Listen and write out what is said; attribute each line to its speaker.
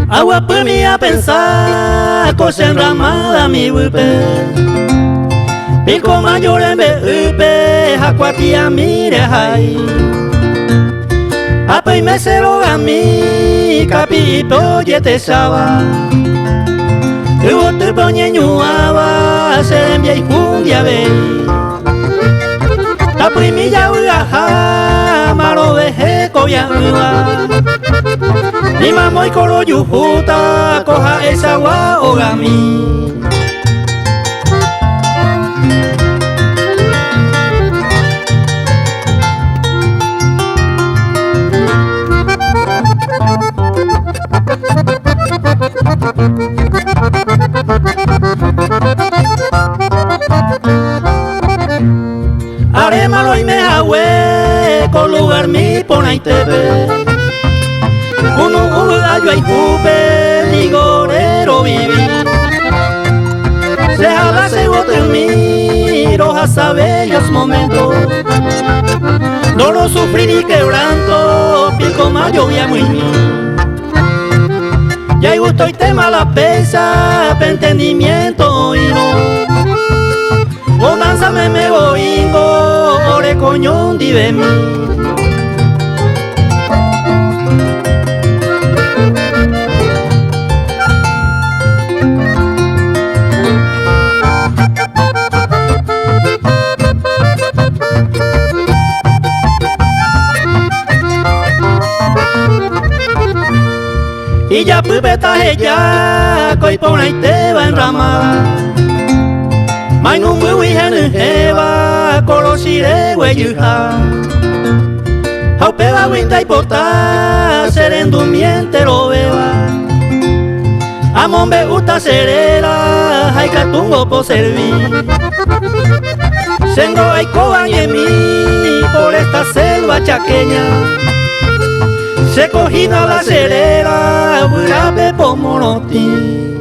Speaker 1: Agua por mí a pensar, cosa enramada mi bupe. Pico mayor en upe, jacuatia mire hay. Apa y me cero a mí, capito yete saba. Hubo tu poñeñuaba, se envía y jundia ve. La primilla uaja, maro veje cobia ua. Ni mamoy coro yujuta, coja esa agua ogami. Are malo y me hawe, con lugar mi pona y tebe. Uno gallo y pupe, ligorero viví. Se habla se bote miro a bellos momentos. No lo sufrí ni quebranto, pico mayo ya muy bien. Ya hay gusto y tema la pesa, pe entendimiento y no. O danza me boingo, ore coñón dive mí. Y ya pupeta ella, coi pona y te va enramada. Mai nung bui hen heva, colosire weyuha. Hau peba winta y porta, serendumiente lo beba. Amombe uta serera, hay catungo po servir. Sengo hay coban y mí, por esta selva chaqueña. Se cogina la cerera, burape po monoti.